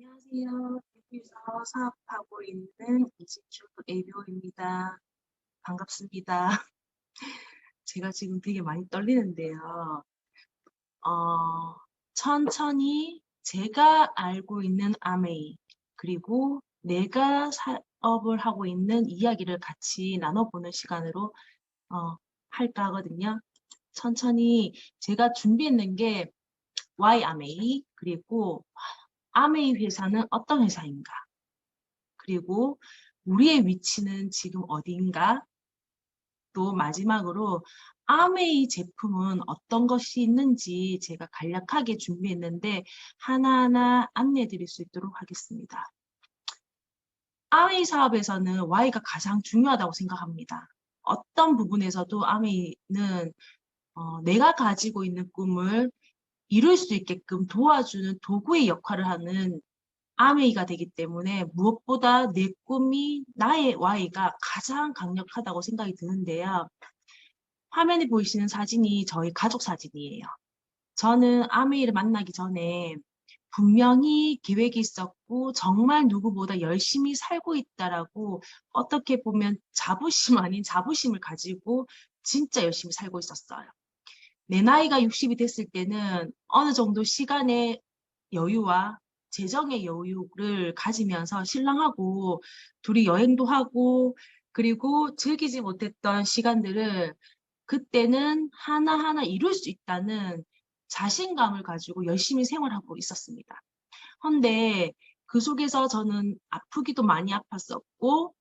안녕하세요. 대구에서 사업하고 있는 이진주 ABO입니다. 반갑습니다. 제가 지금 되게 많이 떨리는데요. 어, 천천히 제가 알고 있는 아메이, 그리고 내가 사업을 하고 있는 이야기를 같이 나눠보는 시간으로 할까 하거든요. 천천히 제가 준비했는 게 Why 아메이, 그리고 아메이 회사는 어떤 회사인가, 그리고 우리의 위치는 지금 어디인가, 또 마지막으로 아메이 제품은 어떤 것이 있는지 제가 간략하게 준비했는데 하나하나 안내해 드릴 수 있도록 하겠습니다. 아메이 사업에서는 Y가 가장 중요하다고 생각합니다. 어떤 부분에서도 아메이는 내가 가지고 있는 꿈을 이룰 수 있게끔 도와주는 도구의 역할을 하는 아메이가 되기 때문에 무엇보다 내 꿈이 나의 Y가 가장 강력하다고 생각이 드는데요. 화면에 보이시는 사진이 저희 가족 사진이에요. 저는 아메이를 만나기 전에 분명히 계획이 있었고 정말 누구보다 열심히 살고 있다라고 어떻게 보면 자부심 아닌 자부심을 가지고 진짜 열심히 살고 있었어요. 내 나이가 60이 됐을 때는 어느 정도 시간의 여유와 재정의 여유를 가지면서 신랑하고 둘이 여행도 하고 그리고 즐기지 못했던 시간들을 그때는 하나하나 이룰 수 있다는 자신감을 가지고 열심히 생활하고 있었습니다. 그런데 그 속에서 저는 아프기도 많이 아팠었고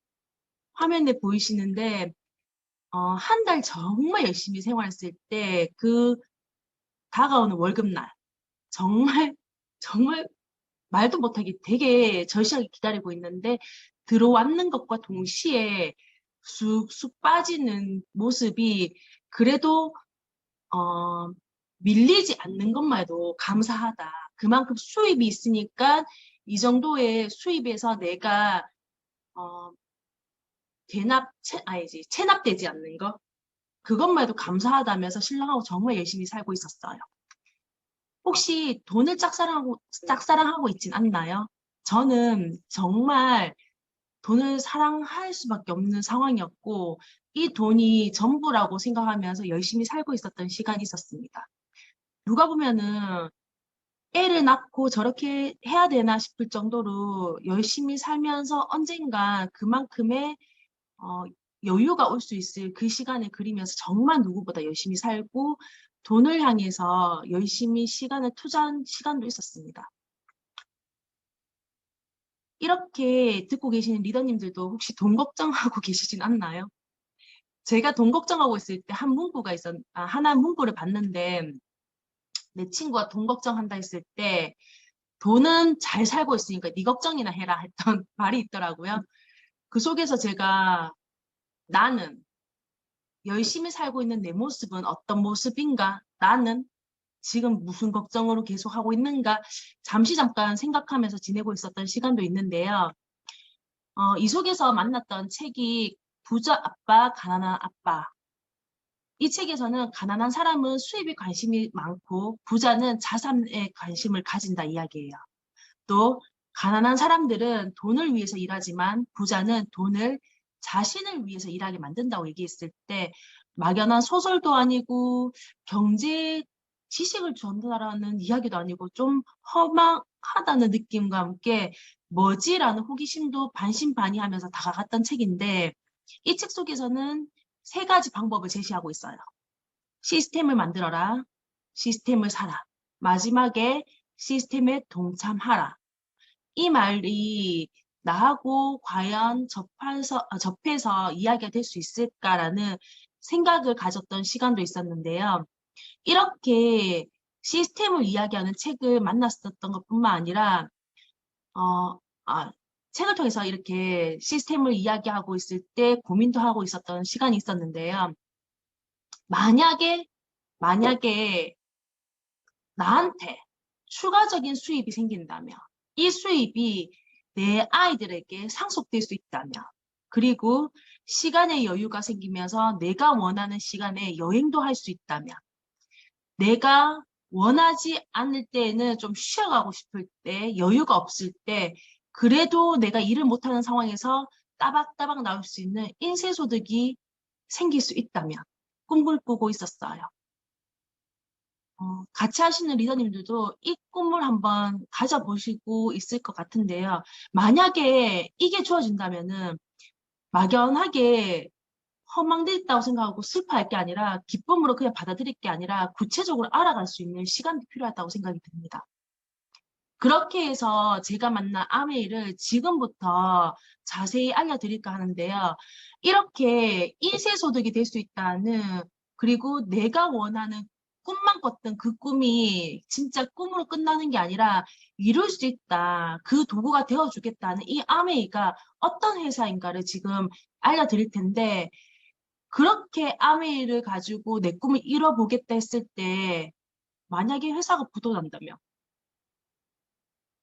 화면에 보이시는데 한 달 정말 열심히 생활했을 때 그 다가오는 월급날 정말 정말 말도 못하게 되게 절실하게 기다리고 있는데 들어왔는 것과 동시에 쑥쑥 빠지는 모습이 그래도 밀리지 않는 것만 해도 감사하다. 그만큼 수입이 있으니까 이 정도의 수입에서 내가 어, 체납되지 않는 것 그것만 해도 감사하다면서 신랑하고 정말 열심히 살고 있었어요. 혹시 돈을 짝사랑하고 있진 않나요? 저는 정말 돈을 사랑할 수밖에 없는 상황이었고 이 돈이 전부라고 생각하면서 열심히 살고 있었던 시간이 있었습니다. 누가 보면은 애를 낳고 저렇게 해야 되나 싶을 정도로 열심히 살면서 언젠가 그만큼의 어, 여유가 올 수 있을 그 시간을 그리면서 정말 누구보다 열심히 살고 돈을 향해서 열심히 시간을 투자한 시간도 있었습니다. 이렇게 듣고 계시는 리더님들도 혹시 돈 걱정하고 계시진 않나요? 제가 돈 걱정하고 있을 때 하나 문구를 봤는데 내 친구가 돈 걱정한다 했을 때 돈은 잘 살고 있으니까 네 걱정이나 해라 했던 말이 있더라고요. 그 속에서 제가 나는 열심히 살고 있는 내 모습은 어떤 모습인가? 나는 지금 무슨 걱정으로 계속 하고 있는가? 잠깐 생각하면서 지내고 있었던 시간도 있는데요. 이 속에서 만났던 책이 부자 아빠, 가난한 아빠. 이 책에서는 가난한 사람은 수입에 관심이 많고 부자는 자산에 관심을 가진다 이야기예요. 또 가난한 사람들은 돈을 위해서 일하지만 부자는 돈을 자신을 위해서 일하게 만든다고 얘기했을 때 막연한 소설도 아니고 경제 지식을 전달하는 이야기도 아니고 좀 험악하다는 느낌과 함께 뭐지라는 호기심도 반신반의하면서 다가갔던 책인데 이 책 속에서는 세 가지 방법을 제시하고 있어요. 시스템을 만들어라, 시스템을 사라, 마지막에 시스템에 동참하라. 이 말이 나하고 과연 접해서 이야기가 될 수 있을까라는 생각을 가졌던 시간도 있었는데요. 이렇게 시스템을 이야기하는 책을 만났었던 것뿐만 아니라, 어, 아, 책을 통해서 이렇게 시스템을 이야기하고 있을 때 고민도 하고 있었던 시간이 있었는데요. 만약에 나한테 추가적인 수입이 생긴다면 이 수입이 내 아이들에게 상속될 수 있다면 그리고 시간의 여유가 생기면서 내가 원하는 시간에 여행도 할 수 있다면 내가 원하지 않을 때에는 좀 쉬어가고 싶을 때, 여유가 없을 때, 그래도 내가 일을 못하는 상황에서 따박따박 나올 수 있는 인쇄소득이 생길 수 있다면 꿈을 꾸고 있었어요. 같이 하시는 리더님들도 이 꿈을 한번 가져보시고 있을 것 같은데요. 만약에 이게 주어진다면은 막연하게 허망되었다고 생각하고 슬퍼할 게 아니라 기쁨으로 그냥 받아들일 게 아니라 구체적으로 알아갈 수 있는 시간이 필요하다고 생각이 듭니다. 그렇게 해서 제가 만난 아메이를 지금부터 자세히 알려드릴까 하는데요. 이렇게 인쇄소득이 될 수 있다는, 그리고 내가 원하는 꿈만 꿨던 그 꿈이 진짜 꿈으로 끝나는 게 아니라 이룰 수 있다. 그 도구가 되어주겠다는 이 아메이가 어떤 회사인가를 지금 알려드릴 텐데, 그렇게 아메이를 가지고 내 꿈을 이뤄보겠다 했을 때 만약에 회사가 부도난다면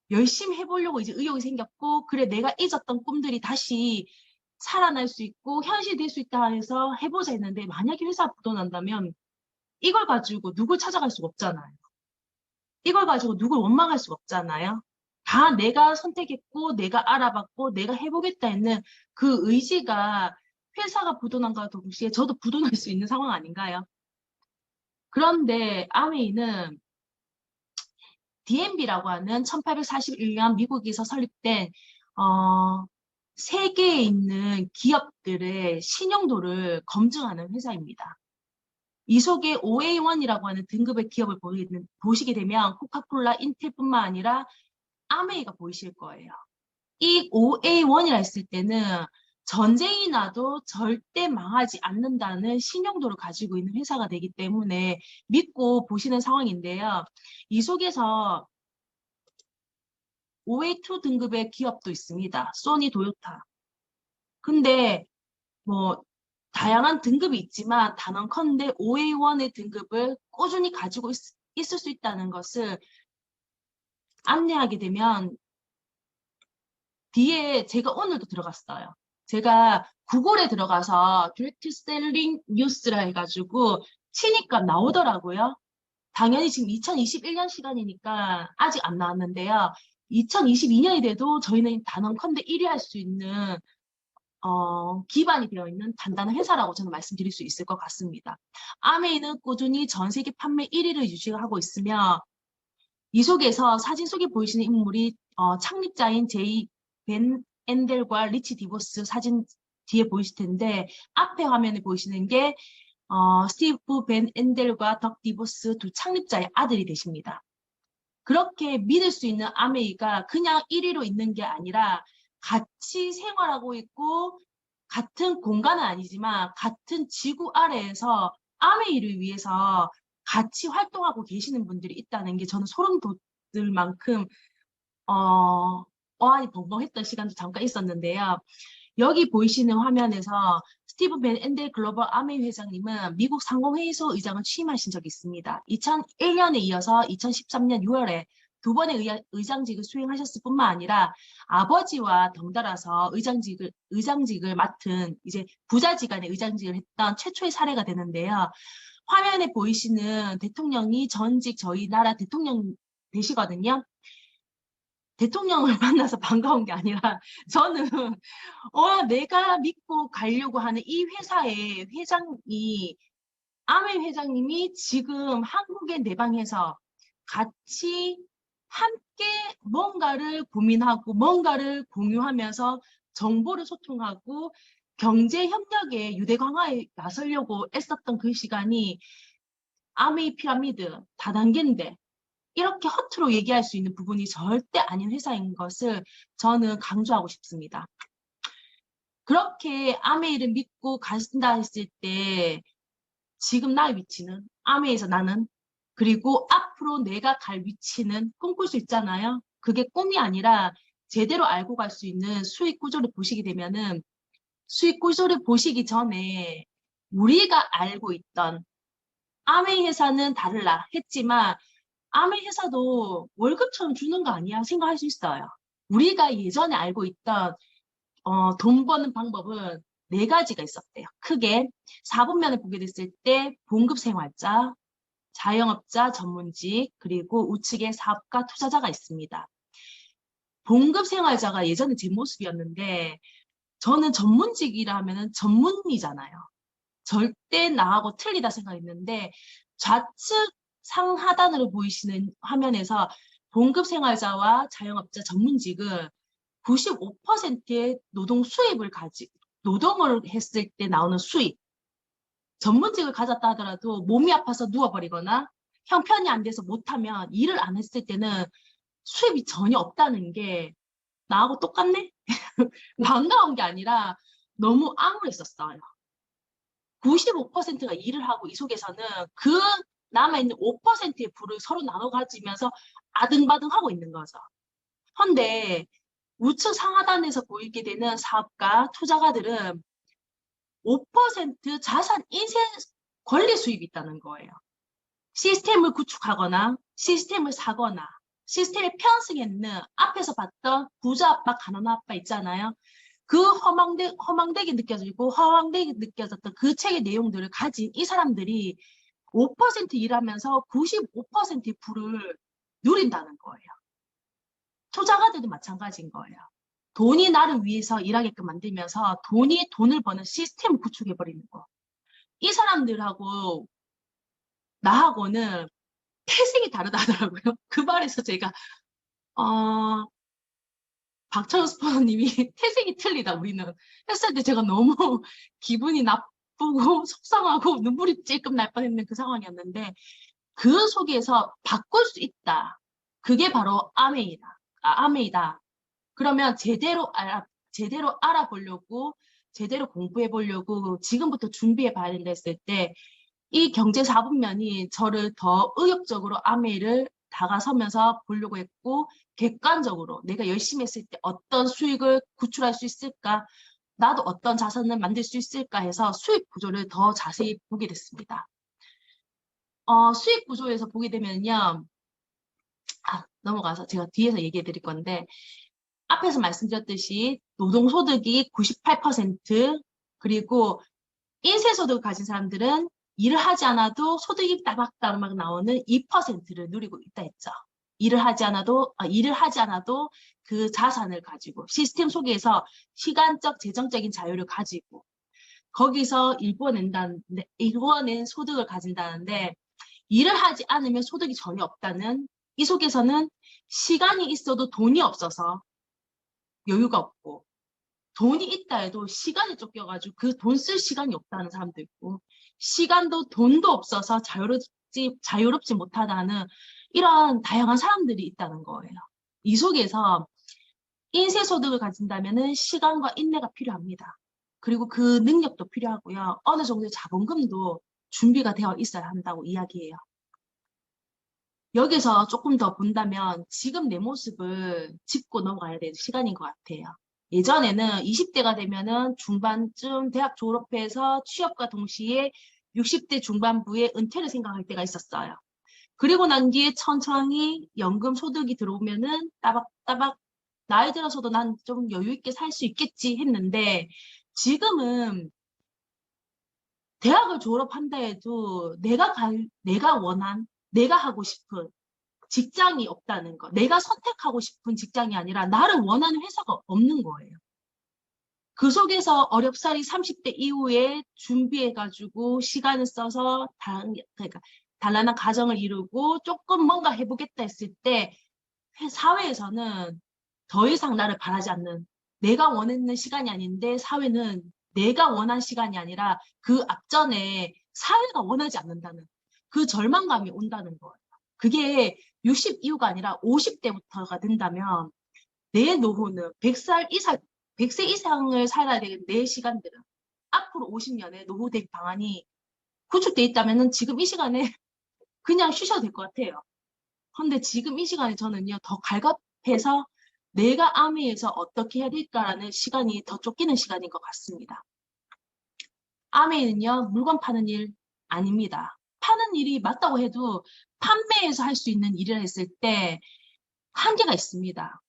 열심히 해보려고 이제 의욕이 생겼고, 그래 내가 잊었던 꿈들이 다시 살아날 수 있고 현실이 될 수 있다 해서 해보자 했는데, 만약에 회사가 부도난다면 이걸 가지고 누굴 찾아갈 수가 없잖아요. 이걸 가지고 누굴 원망할 수가 없잖아요. 다 내가 선택했고 내가 알아봤고 내가 해보겠다 했는 그 의지가 회사가 부도난과 동시에 저도 부도날 수 있는 상황 아닌가요? 그런데 아메이는 DNB라고 하는 1841년 미국에서 설립된 세계에 있는 기업들의 신용도를 검증하는 회사입니다. 이 속에 OA1이라고 하는 등급의 기업을 보시게 되면 코카콜라, 인텔뿐만 아니라 아메이가 보이실 거예요. 이 OA1이라 했을 때는 전쟁이 나도 절대 망하지 않는다는 신용도를 가지고 있는 회사가 되기 때문에 믿고 보시는 상황인데요. 이 속에서 OA2 등급의 기업도 있습니다. 소니, 도요타. 근데 뭐 다양한 등급이 있지만 단언컨대 OA1의 등급을 꾸준히 가지고 있을 수 있다는 것을 안내하게 되면, 뒤에 제가 오늘도 들어갔어요. 제가 구글에 들어가서 디렉트 셀링 뉴스라 해가지고 치니까 나오더라고요. 당연히 지금 2021년 시간이니까 아직 안 나왔는데요. 2022년이 돼도 저희는 단언컨대 1위 할 수 있는 기반이 되어 있는 단단한 회사라고 저는 말씀드릴 수 있을 것 같습니다. 아메이는 꾸준히 전 세계 판매 1위를 유지하고 있으며, 이 속에서 사진 속에 보이시는 인물이 창립자인 제이 벤 엔델과 리치 디보스 사진 뒤에 보이실 텐데, 앞에 화면에 보이시는 게 스티브 벤 엔델과 덕 디보스 두 창립자의 아들이 되십니다. 그렇게 믿을 수 있는 아메이가 그냥 1위로 있는 게 아니라 같이 생활하고 있고, 같은 공간은 아니지만 같은 지구 아래에서 아메이를 위해서 같이 활동하고 계시는 분들이 있다는 게 저는 소름 돋을 만큼 어안이 벙벙했던 시간도 잠깐 있었는데요. 여기 보이시는 화면에서 스티브 벤 엔델 글로벌 아메이 회장님은 미국 상공회의소 의장을 취임하신 적이 있습니다. 2001년에 이어서 2013년 6월에 두 번의 의장직을 수행하셨을 뿐만 아니라 아버지와 덩달아서 의장직을 맡은 이제 부자지간의 의장직을 했던 최초의 사례가 되는데요. 화면에 보이시는 대통령이 전직 저희 나라 대통령 되시거든요. 대통령을 만나서 반가운 게 아니라 저는 내가 믿고 가려고 하는 이 회사의 회장이, 아메 회장님이 지금 한국의 내방에서 같이 함께 뭔가를 고민하고 뭔가를 공유하면서 정보를 소통하고 경제 협력의 유대 강화에 나서려고 애썼던 그 시간이 아메이 피라미드 다단계인데 이렇게 허투루 얘기할 수 있는 부분이 절대 아닌 회사인 것을 저는 강조하고 싶습니다. 그렇게 아메이를 믿고 가신다 했을 때 지금 나의 위치는, 아메이에서 나는, 그리고 앞으로 내가 갈 위치는 꿈꿀 수 있잖아요. 그게 꿈이 아니라 제대로 알고 갈 수 있는 수익 구조를 보시게 되면은, 수익 구조를 보시기 전에 우리가 알고 있던 아메이 회사는 다르라 했지만 아메이 회사도 월급처럼 주는 거 아니야 생각할 수 있어요. 우리가 예전에 알고 있던 돈 버는 방법은 네 가지가 있었대요. 크게 4분면을 보게 됐을 때 봉급생활자, 자영업자 전문직, 그리고 우측에 사업가 투자자가 있습니다. 봉급 생활자가 예전에 제 모습이었는데 저는 전문직이라 하면은 전문이잖아요. 절대 나하고 틀리다 생각했는데 좌측 상하단으로 보이시는 화면에서 봉급 생활자와 자영업자 전문직은 95%의 노동을 노동을 했을 때 나오는 수입, 전문직을 가졌다 하더라도 몸이 아파서 누워버리거나 형편이 안 돼서 못하면 일을 안 했을 때는 수입이 전혀 없다는 게 나하고 똑같네? 반가운 게 아니라 너무 암울했었어요. 95%가 일을 하고 이 속에서는 그 남아있는 5%의 부를 서로 나눠 가지면서 아등바등하고 있는 거죠. 헌데 우측 상하단에서 보이게 되는 사업가, 투자가들은 5% 자산 인쇄 권리 수입이 있다는 거예요. 시스템을 구축하거나 시스템을 사거나 시스템에 편승했는 앞에서 봤던 부자 아빠, 가난한 아빠 있잖아요. 그 허망되게 느껴졌던 그 책의 내용들을 가진 이 사람들이 5% 일하면서 95%의 부를 누린다는 거예요. 투자가들도 마찬가지인 거예요. 돈이 나를 위해서 일하게끔 만들면서 돈이 돈을 버는 시스템을 구축해버리는 거. 이 사람들하고 나하고는 태생이 다르다 하더라고요. 그 말에서 제가 박철우 스포너님이 태생이 틀리다 우리는 했을 때 제가 너무 기분이 나쁘고 속상하고 눈물이 찔끔 날 뻔했는 그 상황이었는데 그 속에서 바꿀 수 있다. 그게 바로 아메이다. 그러면 제대로 알아보려고 제대로 공부해 보려고 지금부터 준비해 봐야 된다 했을 때 이 경제 4분면이 저를 더 의욕적으로 아메이를 다가서면서 보려고 했고 객관적으로 내가 열심히 했을 때 어떤 수익을 구출할 수 있을까? 나도 어떤 자산을 만들 수 있을까 해서 수익 구조를 더 자세히 보게 됐습니다. 수익 구조에서 보게 되면요. 넘어가서 제가 뒤에서 얘기해 드릴 건데 앞에서 말씀드렸듯이 노동소득이 98% 그리고 인쇄소득을 가진 사람들은 일을 하지 않아도 소득이 따박따박 나오는 2%를 누리고 있다 했죠. 일을 하지 않아도 그 자산을 가지고 시스템 속에서 시간적, 재정적인 자유를 가지고 거기서 일궈낸 소득을 가진다는데 일을 하지 않으면 소득이 전혀 없다는 이 속에서는 시간이 있어도 돈이 없어서 여유가 없고 돈이 있다 해도 시간이 쫓겨가지고 그 돈 쓸 시간이 없다는 사람도 있고 시간도 돈도 없어서 자유롭지 못하다는 이런 다양한 사람들이 있다는 거예요. 이 속에서 인쇄소득을 가진다면 시간과 인내가 필요합니다. 그리고 그 능력도 필요하고요. 어느 정도의 자본금도 준비가 되어 있어야 한다고 이야기해요. 여기서 조금 더 본다면 지금 내 모습을 짚고 넘어가야 되는 시간인 것 같아요. 예전에는 20대가 되면은 중반쯤 대학 졸업해서 취업과 동시에 60대 중반부에 은퇴를 생각할 때가 있었어요. 그리고 난 뒤에 천천히 연금 소득이 들어오면은 따박따박 나이 들어서도 난 좀 여유 있게 살 수 있겠지 했는데 지금은 대학을 졸업한다 해도 내가 원한, 내가 하고 싶은 직장이 없다는 거. 내가 선택하고 싶은 직장이 아니라 나를 원하는 회사가 없는 거예요. 그 속에서 어렵사리 30대 이후에 준비해가지고 시간을 써서 그러니까 단란한 가정을 이루고 조금 뭔가 해보겠다 했을 때 사회에서는 더 이상 나를 바라지 않는 내가 원했는 시간이 아닌데 사회는 내가 원한 시간이 아니라 그 앞전에 사회가 원하지 않는다는 그 절망감이 온다는 거예요. 그게 60 이후가 아니라 50대부터가 된다면 내 노후는 100세 이상을 살아야 되는 내 시간들은 앞으로 50년의 노후 대비 방안이 구축돼 있다면 지금 이 시간에 그냥 쉬셔도 될 것 같아요. 근데 지금 이 시간에 저는요 더 갈갑해서 내가 아메이에서 어떻게 해야 될까라는 시간이 더 쫓기는 시간인 것 같습니다. 아메이는요 물건 파는 일 아닙니다. 파는 일이 맞다고 해도 판매에서 할 수 있는 일을 했을 때 한계가 있습니다.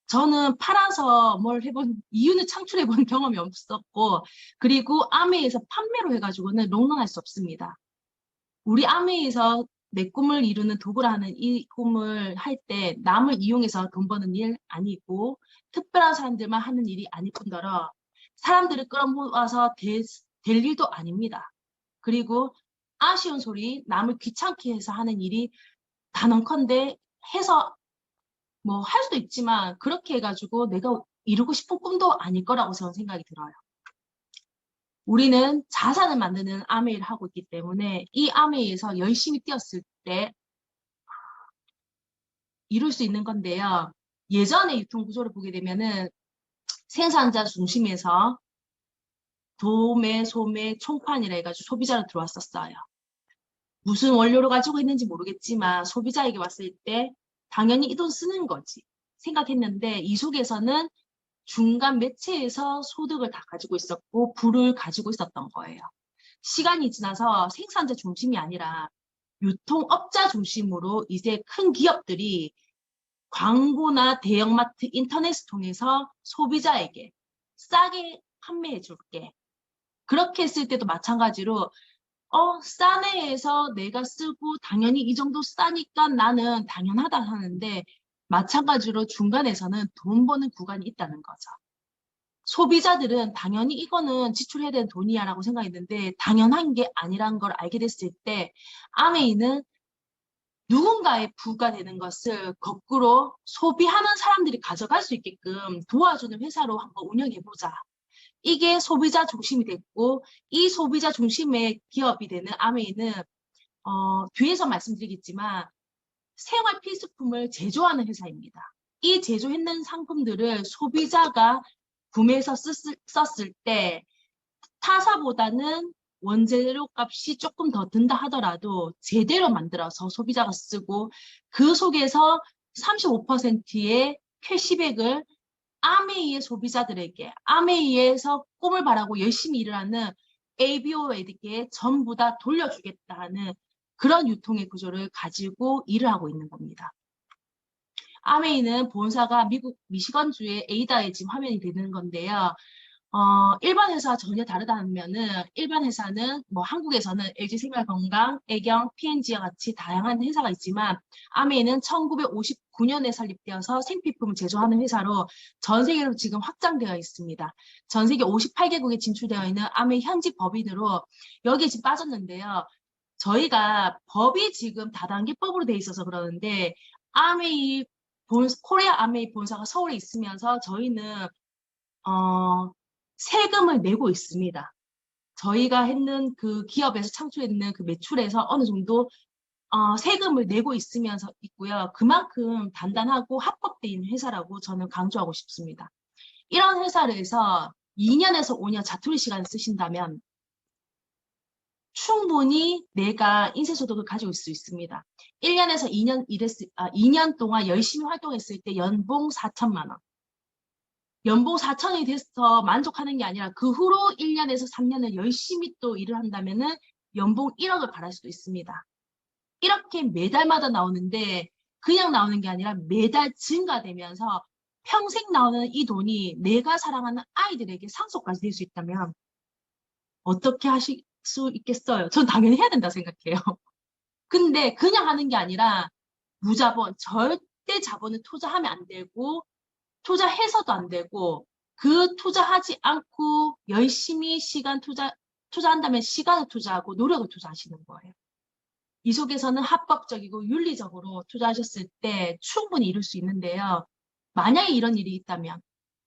저는 팔아서 뭘 해본 이윤을 창출해본 경험이 없었고 그리고 아메이에서 판매로 해가지고는 롱런할 수 없습니다. 우리 아메이에서 내 꿈을 이루는 도구라는 이 꿈을 할 때 남을 이용해서 돈 버는 일 아니고 특별한 사람들만 하는 일이 아닐 뿐더러 사람들을 끌어모아서 될 일도 아닙니다. 그리고 아쉬운 소리, 남을 귀찮게 해서 하는 일이 단언컨대 해서 뭐 할 수도 있지만 그렇게 해가지고 내가 이루고 싶은 꿈도 아닐 거라고 저는 생각이 들어요. 우리는 자산을 만드는 아메이를 하고 있기 때문에 이 아메이에서 열심히 뛰었을 때 이룰 수 있는 건데요. 예전의 유통 구조를 보게 되면은 생산자 중심에서 도매, 소매, 총판이라 해가지고 소비자로 들어왔었어요. 무슨 원료를 가지고 있는지 모르겠지만 소비자에게 왔을 때 당연히 이 돈 쓰는 거지 생각했는데 이 속에서는 중간 매체에서 소득을 다 가지고 있었고 부를 가지고 있었던 거예요. 시간이 지나서 생산자 중심이 아니라 유통업자 중심으로 이제 큰 기업들이 광고나 대형마트, 인터넷을 통해서 소비자에게 싸게 판매해 줄게. 그렇게 했을 때도 마찬가지로 싸네에서 내가 쓰고 당연히 이 정도 싸니까 나는 당연하다 하는데 마찬가지로 중간에서는 돈 버는 구간이 있다는 거죠. 소비자들은 당연히 이거는 지출해야 되는 돈이야 라고 생각했는데 당연한 게 아니라는 걸 알게 됐을 때 아메이는 누군가의 부가 되는 것을 거꾸로 소비하는 사람들이 가져갈 수 있게끔 도와주는 회사로 한번 운영해보자. 이게 소비자 중심이 됐고 이 소비자 중심의 기업이 되는 아메이는 뒤에서 말씀드리겠지만 생활 필수품을 제조하는 회사입니다. 이 제조했는 상품들을 소비자가 구매해서 썼을 때 타사보다는 원재료 값이 조금 더 든다 하더라도 제대로 만들어서 소비자가 쓰고 그 속에서 35%의 캐시백을 아메이의 소비자들에게 아메이에서 꿈을 바라고 열심히 일을 하는 ABO에게 전부 다 돌려주겠다는 그런 유통의 구조를 가지고 일을 하고 있는 겁니다. 아메이는 본사가 미국 미시건주의 에이다에 지금 화면이 되는 건데요. 일반 회사와 전혀 다르다면은 일반 회사는 뭐 한국에서는 LG생활건강, 애경, P&G와 같이 다양한 회사가 있지만 아메이는 1959년에 설립되어서 생필품을 제조하는 회사로 전 세계로 지금 확장되어 있습니다. 전 세계 58개국에 진출되어 있는 아메이 현지 법인으로 여기에 지금 빠졌는데요. 저희가 법이 지금 다단계법으로 돼 있어서 그러는데 아메이 코리아 아메이 본사가 서울에 있으면서 저희는 세금을 내고 있습니다. 저희가 했는 그 기업에서 창출했는 그 매출에서 어느 정도 세금을 내고 있으면서 있고요. 그만큼 단단하고 합법되어 있는 회사라고 저는 강조하고 싶습니다. 이런 회사를 해서 2년에서 5년 자투리 시간을 쓰신다면 충분히 내가 인쇄소득을 가지고 있을 수 있습니다. 1년에서 2년 동안 열심히 활동했을 때 연봉 4천만 원. 연봉 4천이 돼서 만족하는 게 아니라 그 후로 1년에서 3년을 열심히 또 일을 한다면은 연봉 1억을 받을 수도 있습니다. 이렇게 매달마다 나오는데 그냥 나오는 게 아니라 매달 증가되면서 평생 나오는 이 돈이 내가 사랑하는 아이들에게 상속까지 될 수 있다면 어떻게 하실 수 있겠어요? 전 당연히 해야 된다 생각해요. 근데 그냥 하는 게 아니라 무자본, 절대 자본을 투자하면 안 되고 투자해서도 안 되고 그 투자하지 않고 열심히 투자한다면 시간을 투자하고 노력을 투자하시는 거예요. 이 속에서는 합법적이고 윤리적으로 투자하셨을 때 충분히 이룰 수 있는데요. 만약에 이런 일이 있다면,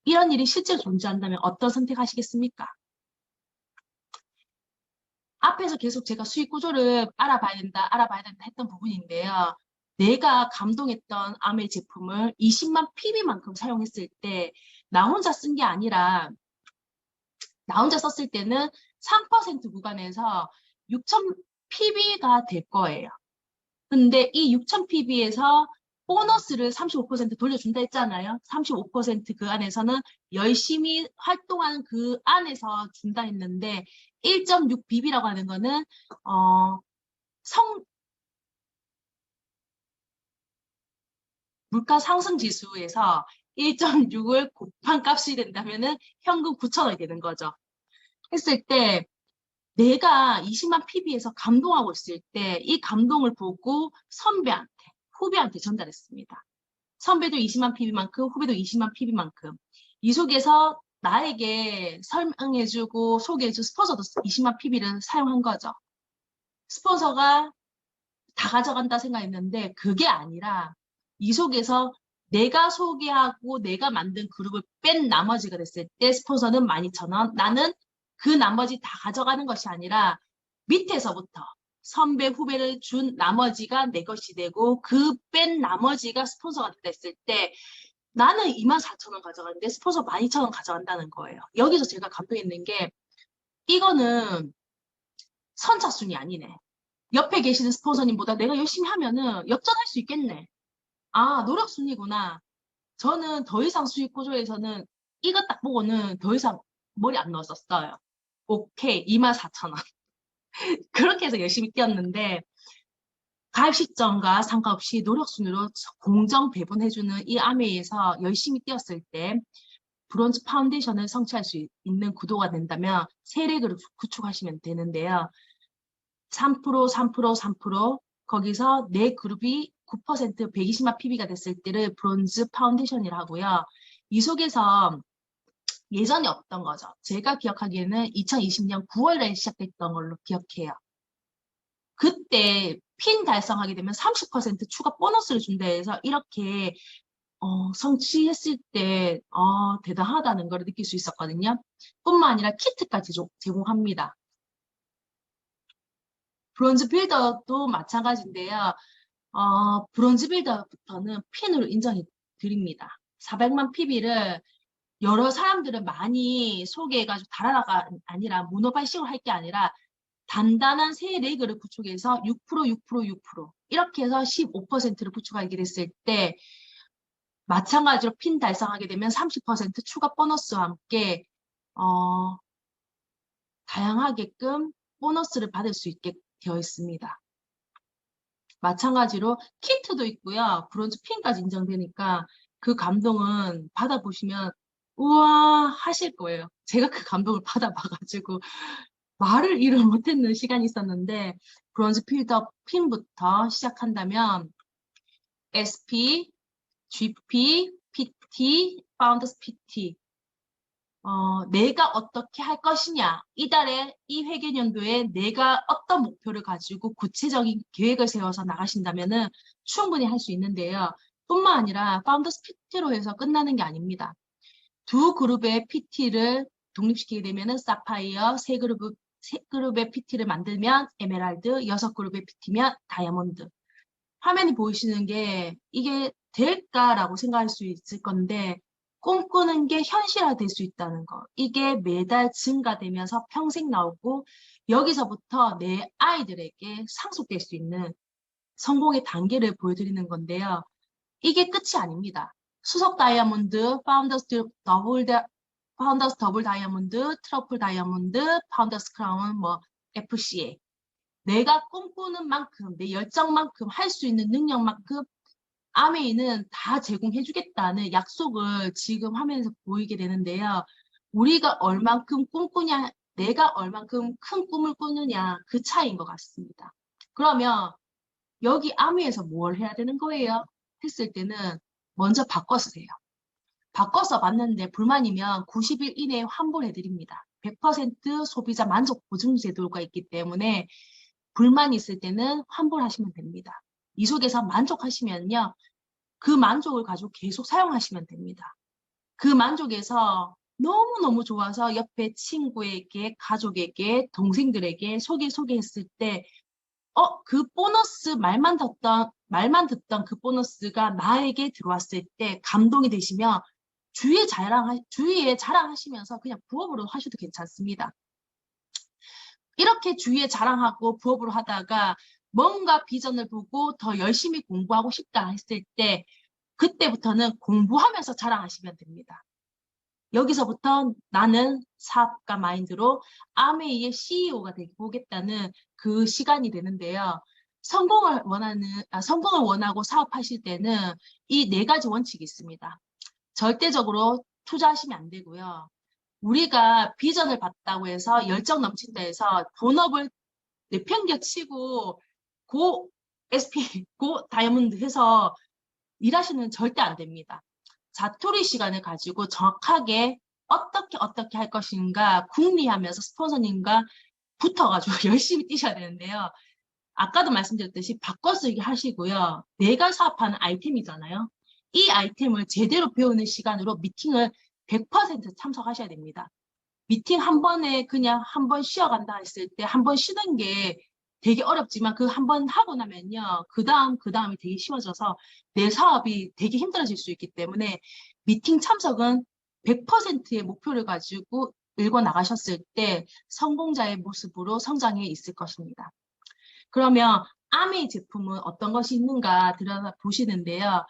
이런 일이 실제로 존재한다면 어떤 선택하시겠습니까? 앞에서 계속 제가 수익 구조를 알아봐야 된다 했던 부분인데요. 내가 감동했던 아메 제품을 20만 PB만큼 사용했을 때 나 혼자 쓴 게 아니라 나 혼자 썼을 때는 3% 구간에서 6,000 PB가 될 거예요. 근데 이 6,000 PB에서 보너스를 35% 돌려준다 했잖아요. 35% 그 안에서는 열심히 활동한 그 안에서 준다 했는데 1.6 BB라고 하는 거는 물가 상승 지수에서 1.6을 곱한 값이 된다면은 현금 9,000원이 되는 거죠. 했을 때 내가 20만 PB에서 감동하고 있을 때 이 감동을 보고 선배한테, 후배한테 전달했습니다. 선배도 20만 PB만큼, 후배도 20만 PB만큼. 이 속에서 나에게 설명해주고 소개해준 스폰서도 20만 PB를 사용한 거죠. 스폰서가 다 가져간다 생각했는데 그게 아니라 이 속에서 내가 소개하고 내가 만든 그룹을 뺀 나머지가 됐을 때 스폰서는 12,000원, 나는 그 나머지 다 가져가는 것이 아니라 밑에서부터 선배, 후배를 준 나머지가 내 것이 되고 그 뺀 나머지가 스폰서가 됐을 때 나는 24,000원 가져가는데 스폰서 12,000원 가져간다는 거예요. 여기서 제가 감동했는 게 이거는 선착순이 아니네. 옆에 계시는 스폰서님보다 내가 열심히 하면은 역전할 수 있겠네. 아, 노력순이구나. 저는 더 이상 수익 구조에서는 이거 딱 보고는 더 이상 머리 안 넣었었어요. 오케이, 24,000원. 그렇게 해서 열심히 뛰었는데 가입 시점과 상관없이 노력순으로 공정 배분해주는 이 아메이에서 열심히 뛰었을 때 브론즈 파운데이션을 성취할 수 있는 구도가 된다면 세 렉을 구축하시면 되는데요. 3%, 3%, 3% 거기서 내 그룹이 9% 120만 PB가 됐을 때를 브론즈 파운데이션이라 하고요. 이 속에서 예전에 없던 거죠. 제가 기억하기에는 2020년 9월에 시작됐던 걸로 기억해요. 그때 핀 달성하게 되면 30% 추가 보너스를 준다 해서 이렇게 성취했을 때 대단하다는 걸 느낄 수 있었거든요. 뿐만 아니라 키트까지 제공합니다. 브론즈 빌더도 마찬가지인데요. 브론즈 빌더부터는 핀으로 인정해 드립니다. 400만 PB를 여러 사람들은 많이 소개해가지고 달아나가 아니라 모노발식으로 할 게 아니라 단단한 세 레그를 구축해서 6%, 6%, 6% 이렇게 해서 15%를 구축하게 됐을 때 마찬가지로 핀 달성하게 되면 30% 추가 보너스와 함께 다양하게끔 보너스를 받을 수 있게 되어 있습니다. 마찬가지로 키트도 있고요. 브론즈 핀까지 인정되니까 그 감동은 받아보시면 우와 하실 거예요. 제가 그 감동을 받아봐가지고 말을 이루 못했는 시간이 있었는데 브론즈 필더 핀부터 시작한다면 SP, GP, PT, 파운더스 PT 내가 어떻게 할 것이냐 이달에 이 회계연도에 내가 어떤 목표를 가지고 구체적인 계획을 세워서 나가신다면 충분히 할 수 있는데요. 뿐만 아니라 파운더스 PT로 해서 끝나는 게 아닙니다. 두 그룹의 PT를 독립시키게 되면 사파이어, 세 그룹의 PT를 만들면 에메랄드, 6그룹의 PT면 다이아몬드. 화면이 보이시는 게 이게 될까라고 생각할 수 있을 건데 꿈꾸는 게 현실화될 수 있다는 거. 이게 매달 증가되면서 평생 나오고 여기서부터 내 아이들에게 상속될 수 있는 성공의 단계를 보여드리는 건데요. 이게 끝이 아닙니다. 수석 다이아몬드, 파운더스 더블 다이아몬드, 트러플 다이아몬드, 파운더스 크라운, FCA. 내가 꿈꾸는 만큼, 내 열정만큼, 할 수 있는 능력만큼 아메이는 다 제공해주겠다는 약속을 지금 화면에서 보이게 되는데요. 우리가 얼만큼 꿈꾸냐, 내가 얼만큼 큰 꿈을 꾸느냐, 그 차이인 것 같습니다. 그러면 여기 아메이에서 뭘 해야 되는 거예요? 했을 때는 먼저 바꿔쓰세요. 바꿔서 봤는데 불만이면 90일 이내에 환불해드립니다. 100% 소비자 만족 보증 제도가 있기 때문에 불만이 있을 때는 환불하시면 됩니다. 이 속에서 만족하시면요. 그 만족을 가지고 계속 사용하시면 됩니다. 그 만족에서 너무너무 좋아서 옆에 친구에게, 가족에게, 동생들에게 소개했을 때 그 보너스 말만 듣던 그 보너스가 나에게 들어왔을 때 감동이 되시면 주위에 자랑하시면서 그냥 부업으로 하셔도 괜찮습니다. 이렇게 주위에 자랑하고 부업으로 하다가 뭔가 비전을 보고 더 열심히 공부하고 싶다 했을 때 그때부터는 공부하면서 자랑하시면 됩니다. 여기서부터 나는 사업가 마인드로 아메이의 CEO가 되보겠다는 그 시간이 되는데요. 성공을 원하고 사업하실 때는 이 4가지 원칙이 있습니다. 절대적으로 투자하시면 안 되고요. 우리가 비전을 봤다고 해서 열정 넘친다 해서 본업을 내팽겨치고 고 SP, 고 다이아몬드 해서 일하시는 절대 안 됩니다. 자투리 시간을 가지고 정확하게 어떻게 할 것인가 궁리하면서 스폰서님과 붙어가지고 열심히 뛰셔야 되는데요. 아까도 말씀드렸듯이 바꿔쓰기 하시고요. 내가 사업하는 아이템이잖아요. 이 아이템을 제대로 배우는 시간으로 미팅을 100% 참석하셔야 됩니다. 미팅 한 번에 그냥 한 번 쉬어간다 했을 때 한 번 쉬는 게 되게 어렵지만 그 한 번 하고 나면요. 그 다음이 되게 쉬워져서 내 사업이 되게 힘들어질 수 있기 때문에 미팅 참석은 100%의 목표를 가지고 일궈 나가셨을 때 성공자의 모습으로 성장해 있을 것입니다. 그러면 아메이 제품은 어떤 것이 있는가 들여다보시는데요.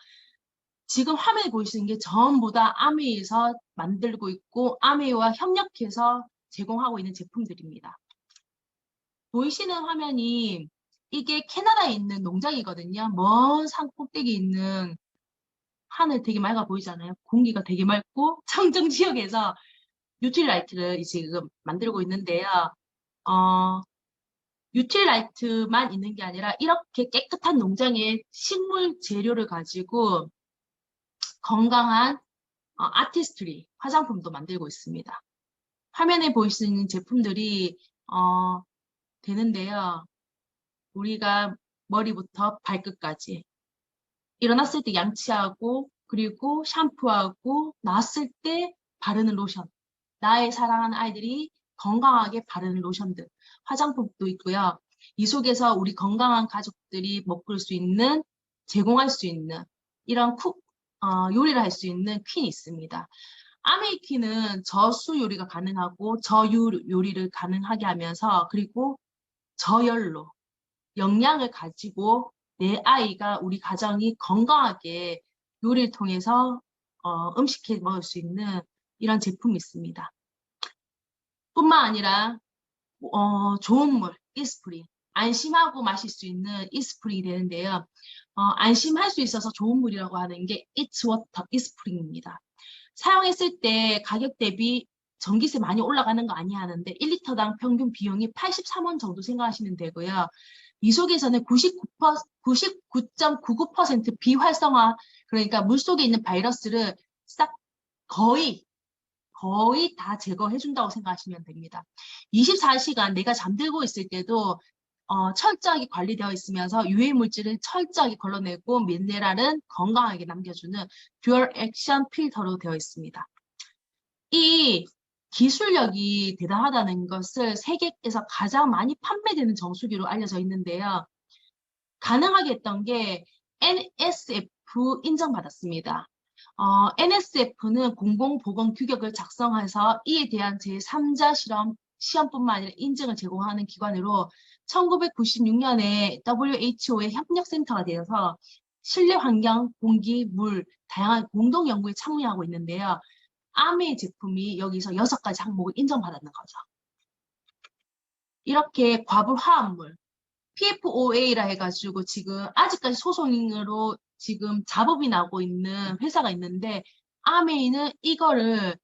지금 화면에 보이시는 게 전부 다 아메이에서 만들고 있고 아메이와 협력해서 제공하고 있는 제품들입니다. 보이시는 화면이 이게 캐나다에 있는 농장이거든요. 먼 산 꼭대기 있는 하늘 되게 맑아 보이잖아요. 공기가 되게 맑고 청정 지역에서 뉴트리라이트를 지금 만들고 있는데요. 뉴트리라이트만 있는 게 아니라 이렇게 깨끗한 농장의 식물 재료를 가지고 건강한 아티스트리 화장품도 만들고 있습니다. 화면에 보이시는 제품들이 되는데요. 우리가 머리부터 발끝까지 일어났을 때 양치하고 그리고 샴푸하고 나왔을 때 바르는 로션, 나의 사랑하는 아이들이 건강하게 바르는 로션들, 화장품도 있고요. 이 속에서 우리 건강한 가족들이 먹을 수 있는, 제공할 수 있는 이런 요리를 할 수 있는 퀸이 있습니다. 아메이 퀸은 저수 요리가 가능하고 저유 요리를 가능하게 하면서 그리고 저열로 영양을 가지고 내 아이가 우리 가정이 건강하게 요리를 통해서 음식해 먹을 수 있는 이런 제품이 있습니다. 뿐만 아니라 좋은 물, 이스프링, 안심하고 마실 수 있는 이스프링이 되는데요. 안심할 수 있어서 좋은 물이라고 하는 게 It's Water, 이스프링입니다. 사용했을 때 가격 대비 전기세 많이 올라가는 거 아니야 하는데 1리터당 평균 비용이 83원 정도 생각하시면 되고요. 이 속에서는 99.99% 비활성화, 그러니까 물속에 있는 바이러스를 싹 거의 다 제거해준다고 생각하시면 됩니다. 24시간 내가 잠들고 있을 때도 철저하게 관리되어 있으면서 유해 물질을 철저하게 걸러내고 미네랄은 건강하게 남겨주는 듀얼 액션 필터로 되어 있습니다. 이 기술력이 대단하다는 것을 세계에서 가장 많이 판매되는 정수기로 알려져 있는데요. 가능하게 했던 게 NSF 인정받았습니다. NSF는 공공보건 규격을 작성해서 이에 대한 제3자 시험뿐만 아니라 인증을 제공하는 기관으로 1996년에 WHO의 협력센터가 되어서 실내 환경, 공기, 물, 다양한 공동 연구에 참여하고 있는데요. 아메이 제품이 여기서 6가지 항목을 인정받았는 거죠. 이렇게 과불 화합물, PFOA라 해가지고 지금 아직까지 소송으로 지금 잡업이 나고 있는 회사가 있는데 아메이는 이거를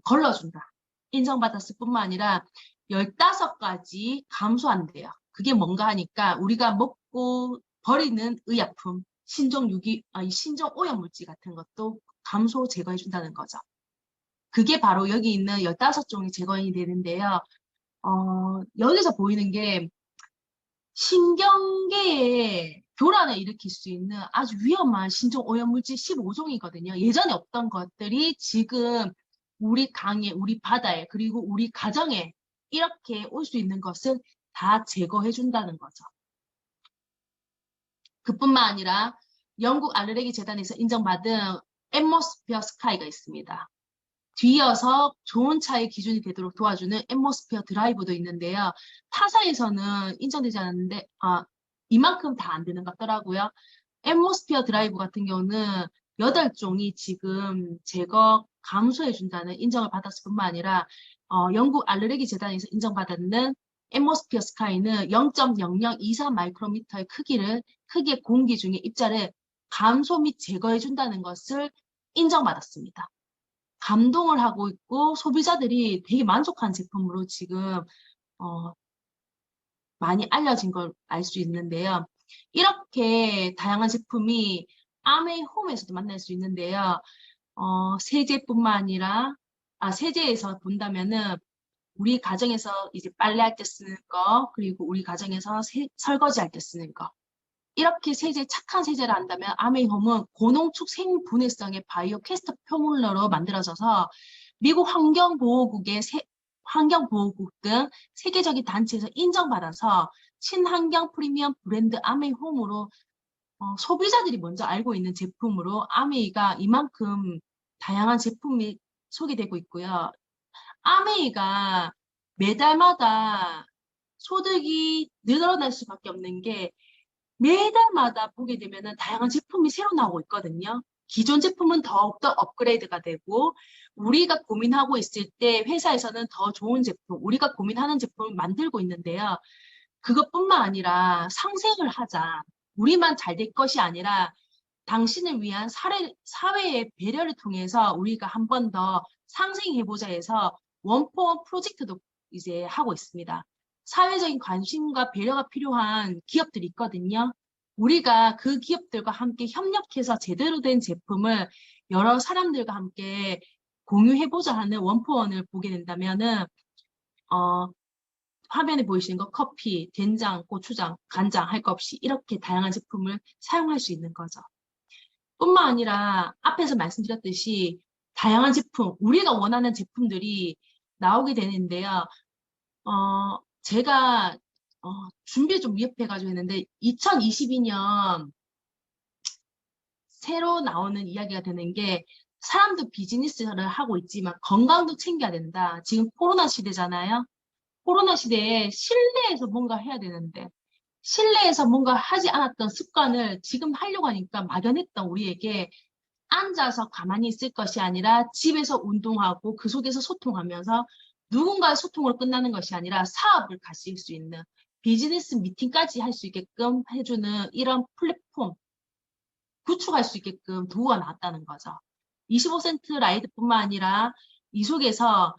걸러준다. 인정받았을 뿐만 아니라 15가지 감소한대요. 그게 뭔가 하니까 우리가 먹고 버리는 의약품, 신종 오염물질 같은 것도 감소 제거해준다는 거죠. 그게 바로 여기 있는 15종이 제거이 되는데요. 여기서 보이는 게 신경계에 교란을 일으킬 수 있는 아주 위험한 신종 오염물질 15종이거든요. 예전에 없던 것들이 지금 우리 강에, 우리 바다에, 그리고 우리 가정에 이렇게 올 수 있는 것을 다 제거해준다는 거죠. 그뿐만 아니라 영국 알레르기 재단에서 인정받은 앰모스피어 스카이가 있습니다. 뒤이어서 좋은 차의 기준이 되도록 도와주는 앰모스피어 드라이브도 있는데요. 타사에서는 인정되지 않았는데 이만큼 다 안 되는 것 같더라고요. 앰모스피어 드라이브 같은 경우는 8종이 지금 제거 감소해준다는 인정을 받았을 뿐만 아니라 영국 알레르기 재단에서 인정받았는 앰모스피어 스카이는 0.0023 마이크로미터의 크기의 공기 중에 입자를 감소 및 제거해준다는 것을 인정받았습니다. 감동을 하고 있고 소비자들이 되게 만족한 제품으로 지금 많이 알려진 걸 알 수 있는데요. 이렇게 다양한 제품이 아메이 홈에서도 만날 수 있는데요. 세제뿐만 아니라, 세제에서 본다면은 우리 가정에서 이제 빨래할 때 쓰는 거, 그리고 우리 가정에서 설거지할 때 쓰는 거. 이렇게 착한 세제를 한다면 아메이홈은 고농축 생분해성의 바이오 캐스터 포뮬러로 만들어져서 미국 환경보호국 등 세계적인 단체에서 인정받아서 친환경 프리미엄 브랜드 아메이홈으로 소비자들이 먼저 알고 있는 제품으로 아메이가 이만큼 다양한 제품이 소개되고 있고요. 아메이가 매달마다 소득이 늘어날 수밖에 없는 게 매달마다 보게 되면은 다양한 제품이 새로 나오고 있거든요. 기존 제품은 더욱더 업그레이드가 되고 우리가 고민하고 있을 때 회사에서는 더 좋은 제품, 우리가 고민하는 제품을 만들고 있는데요. 그것뿐만 아니라 상생을 하자. 우리만 잘 될 것이 아니라 당신을 위한 사회의 배려를 통해서 우리가 한 번 더 상생해보자 해서 원포원 프로젝트도 이제 하고 있습니다. 사회적인 관심과 배려가 필요한 기업들이 있거든요. 우리가 그 기업들과 함께 협력해서 제대로 된 제품을 여러 사람들과 함께 공유해보자 하는 원포원을 보게 된다면은, 화면에 보이시는 거 커피, 된장, 고추장, 간장 할 것 없이 이렇게 다양한 제품을 사용할 수 있는 거죠. 뿐만 아니라 앞에서 말씀드렸듯이 다양한 제품, 우리가 원하는 제품들이 나오게 되는데요. 제가 준비 좀 미흡해가지고 했는데 2022년 새로 나오는 이야기가 되는 게 사람도 비즈니스를 하고 있지만 건강도 챙겨야 된다. 지금 코로나 시대잖아요. 코로나 시대에 실내에서 뭔가 해야 되는데 실내에서 뭔가 하지 않았던 습관을 지금 하려고 하니까 막연했던 우리에게 앉아서 가만히 있을 것이 아니라 집에서 운동하고 그 속에서 소통하면서 누군가의 소통으로 끝나는 것이 아니라 사업을 가질 수 있는 비즈니스 미팅까지 할 수 있게끔 해주는 이런 플랫폼 구축할 수 있게끔 도구가 나왔다는 거죠. 25센트 라이드뿐만 아니라 이 속에서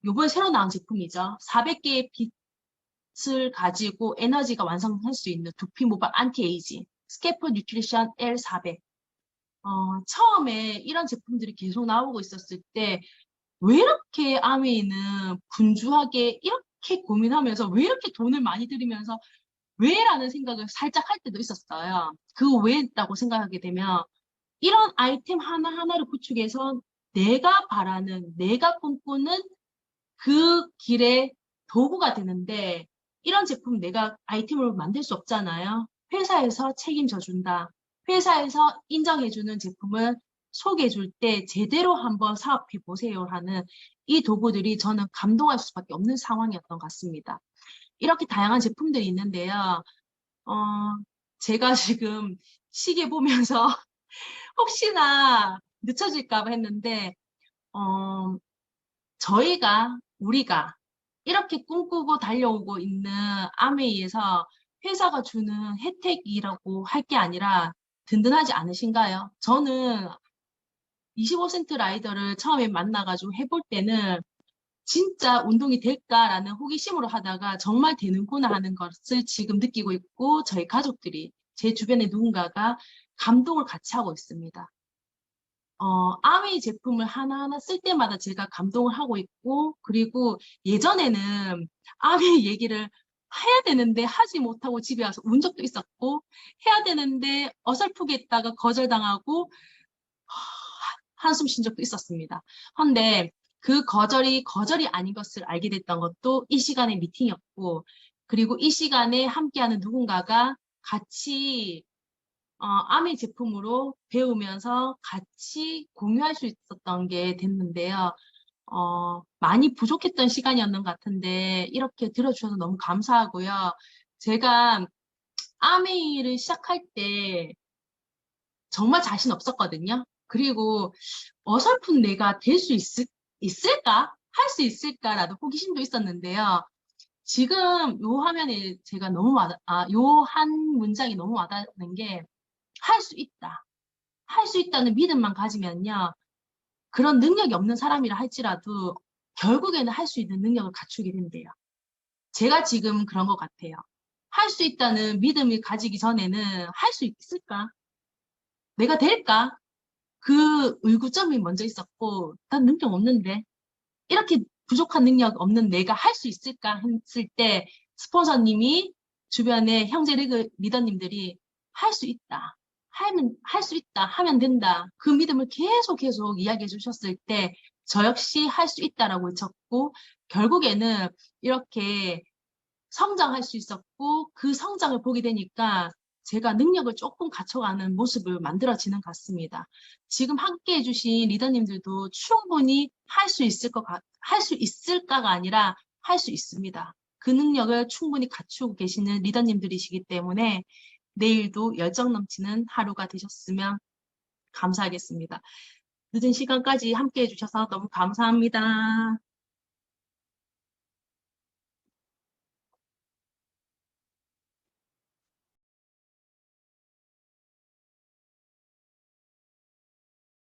요번에 새로 나온 제품이죠. 400개의 빛을 가지고 에너지가 완성할 수 있는 두피 모발 안티에이지 스캐프 뉴트리션 L400 처음에 이런 제품들이 계속 나오고 있었을 때 왜 이렇게 아메이는 분주하게 이렇게 고민하면서 왜 이렇게 돈을 많이 들이면서 왜라는 생각을 살짝 할 때도 있었어요. 그 왜라고 생각하게 되면 이런 아이템 하나하나를 구축해서 내가 바라는, 내가 꿈꾸는 그 길의 도구가 되는데 이런 제품 내가 아이템으로 만들 수 없잖아요. 회사에서 책임져 준다. 회사에서 인정해주는 제품을 소개해 줄 때 제대로 한번 사업해 보세요 하는 이 도구들이 저는 감동할 수밖에 없는 상황이었던 것 같습니다. 이렇게 다양한 제품들이 있는데요. 제가 지금 시계 보면서 혹시나 늦춰질까 봐 했는데 우리가 이렇게 꿈꾸고 달려오고 있는 아메이에서 회사가 주는 혜택이라고 할 게 아니라 든든하지 않으신가요? 저는 25센트 라이더를 처음에 만나가지고 해볼 때는 진짜 운동이 될까라는 호기심으로 하다가 정말 되는구나 하는 것을 지금 느끼고 있고 저희 가족들이 제 주변에 누군가가 감동을 같이 하고 있습니다. 아메이 제품을 하나하나 쓸 때마다 제가 감동을 하고 있고 그리고 예전에는 아메이 얘기를 해야 되는데 하지 못하고 집에 와서 운 적도 있었고 해야 되는데 어설프게 했다가 거절당하고 한숨 쉰 적도 있었습니다. 그런데 그 거절이 아닌 것을 알게 됐던 것도 이 시간의 미팅이었고 그리고 이 시간에 함께하는 누군가가 같이 아메 제품으로 배우면서 같이 공유할 수 있었던 게 됐는데요. 많이 부족했던 시간이었는 것 같은데 이렇게 들어주셔서 너무 감사하고요. 제가 아메이를 시작할 때 정말 자신 없었거든요. 그리고 어설픈 내가 될 수 있을까? 할 수 있을까라도 호기심도 있었는데요. 지금 요 화면에 제가 너무 요 한 문장이 너무 와닿는 게 할 수 있다. 할 수 있다는 믿음만 가지면요. 그런 능력이 없는 사람이라 할지라도 결국에는 할 수 있는 능력을 갖추게 된대요. 제가 지금 그런 것 같아요. 할 수 있다는 믿음을 가지기 전에는 할 수 있을까? 내가 될까? 그 의구점이 먼저 있었고, 난 능력 없는데, 이렇게 부족한 능력 없는 내가 할 수 있을까 했을 때, 스폰서님이 주변에 형제 리더님들이 할 수 있다. 할 수 있다. 하면 된다. 그 믿음을 계속 이야기해 주셨을 때, 저 역시 할 수 있다라고 외쳤고, 결국에는 이렇게 성장할 수 있었고, 그 성장을 보게 되니까 제가 능력을 조금 갖춰가는 모습을 만들어지는 것 같습니다. 지금 함께 해주신 리더님들도 충분히 할 수 있을까가 아니라 할 수 있습니다. 그 능력을 충분히 갖추고 계시는 리더님들이시기 때문에 내일도 열정 넘치는 하루가 되셨으면 감사하겠습니다. 늦은 시간까지 함께 해주셔서 너무 감사합니다.